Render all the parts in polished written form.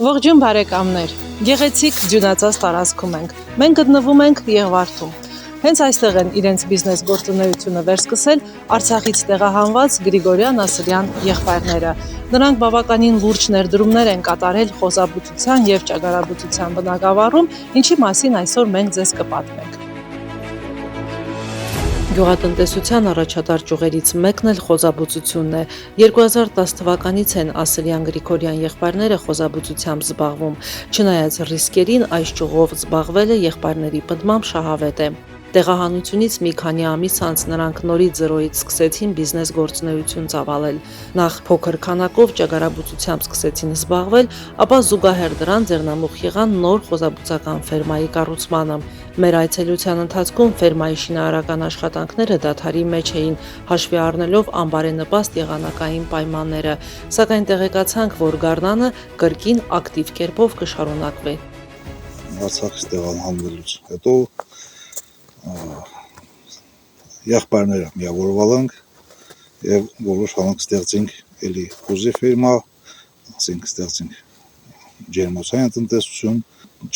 Ողջույն բարեկամներ, գեղեցիկ ձյունածած տարածքում ենք, մենք գտնվում ենք Եղվարդում, հենց այստեղ են իրենց բիզնես գործունեությունը վերսկսել Արցախից տեղահանված Գրիգորյան Ասրյան եղբայրները, նրանք բավականին լուրջ ներդրումներ են կատարել խոզաբուծության և ճագարաբուծության բնագավառում, ինչի մասին այսօր մենք ձեզ կպատմենք։ Գյուղատնտեսության առաջատար ճյուղերից մեկն էլ խոզաբուծությունն է։ 2010 թվականից են Ասրյան Գրիգորյան եղբայրները խոզաբուծությամբ զբաղվում։ Չնայած ռիսկերին, այս ճյուղով զբաղվելը եղբայրների պնդմամբ շահավետ է։ Տեղահանությունից մի քանի ամիս անց նրանք նորից զրոյից սկսեցին բիզնես գործունեություն ծավալել։ Նախ փոքր քանակով ճագարաբուծությամբ սկսեցին զբաղվել, ապա զուգահեռ դրան ձեռնամուխ եղան նոր խոզաբուծական ֆերմայի կառուցմանը։ Մեր այցելության ընթացքում ֆերմայի շինարարական աշխատանքները դադարի մեջ էին, հաշվի առնելով անբարենպաստ եղանակային պայմանները, սակայն տեղեկացանք, որ գարնանը կրկին ակտիվ կերպով կշարունակվի։ Արցախից տեղահանվելուց հետո եղբայրները միավորվել ենք եւ որոշանք ստեղծենք էլի խոզի ֆերմա, ասենք ստեղծենք ջերմոցային տնտեսություն,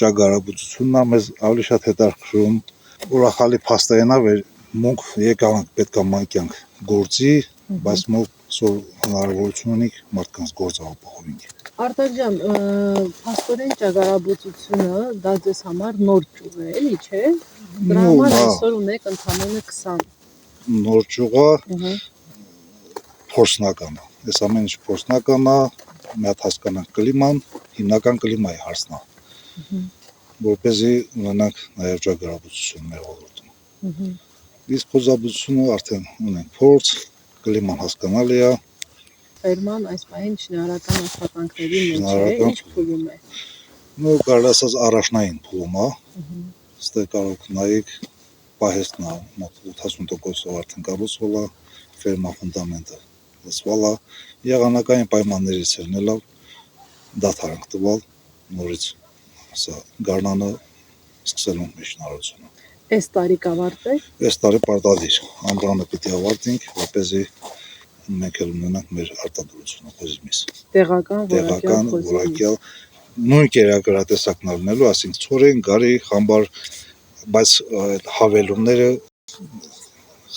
ճագարաբուծությունն է մեզ ավելի շատ հետաքրքրում, ուրախալի փաստային է, որ մենք եկանք պետք է մանկյանք գործի, բայց մենք հնարավորություն ունենք մարդկանց գործ ապահովենք։ Արտակ ջան, փաստորեն ճագարաբուծությունը դա ձեզ համար նոր ճյուղ է, էլի չէ։ Դրա համար այսօր ունեք ընդամենը 20 նոր ճյուղը փորձնական է։ Այս ամեն ինչ փորձնական է, մի հատ հասկանանք կլիման, հիմնական կլիմայի հարցն է, որպեսզի ունենանք նաև ճագարաբուծություն մեր ոլորտում։ Իսկ խոզաբուծությունը արդեն ունենք փորձ, կլիման հասկանալի է։ Ֆերման այս պահին շինարարական աշխատանքների մեջ է, ինչ փուլում է։ Ну, կարելի ասած առաջնային փուլում է։ Ստե կարող նայեք պահեստն է, մոտ 80%-ով արդեն կառուցվել է, ֆերմա ֆունդամենտը լցվել է, եղանակային պայմաններից ելնելով դադար ենք տվել նորից սա գարնանը սկսել ենք մեր շինարարությունը։ Այս տարի կավարտվի։ Այս տարի պարտադիր ամռանը պիտի ավարտենք, որպեսզի մենք էլ ունենանք մեր արտադրությունը խոզիմից։ Տեղական որակյալ նույն կերակրատեսակն լինելու, ասենք ցորեն, գարի, խամբար, բայց հավելումները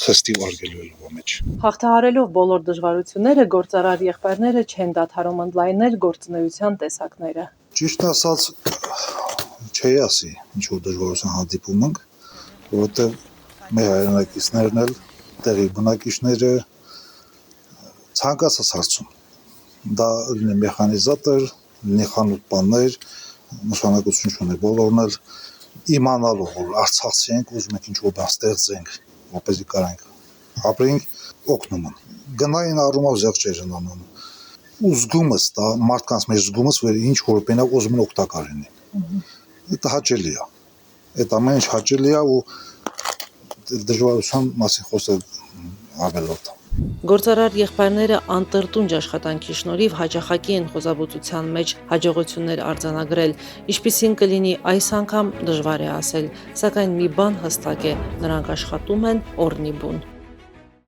խստիվ արգելվելու մեջ։ Հաղթահարելով բոլոր դժվարությունները, գործարար եղբայրները չեն դադարում ընդլայնել գործունեության տեսակները։ Ճիշտ ասած, չի ասի, ինչ որ դժվարություն հանդիպում ենք, որովհետև մեր հայրենակիցներն էլ, տեղի բնակիչները ցանկացած հարցում, դա լինի մեխանիզատոր, լինի խանութ բաններ, նշանակություն չունի, բոլորն էլ իմանալով, որ արցախցի ենք, ուզում ենք ինչ-որ բան ստեղծենք, որպեսզի կարանք ապրենք, օգնում են։ Գնային առումով զեղչեր են անում։ Ու զգումս դա մարդկանց մեջ զգումս, որ ինչ որ բենակ ուզում են օգտակար լինի։ Դա հաճելի է։ Այդ ամեն ինչ հաճելի է ու դժվարության մասին խոսել ավելորդ է։ Գործարար եղբայրները անտրտունջ աշխատանքի շնորհիվ հաճախակի են խոզաբուծության մեջ հաջողություններ արձանագրել, ինչպիսին կլինի այս անգամ դժվար է ասել, սակայն մի բան հստակ է, նրանք աշխատում են օրնի բուն։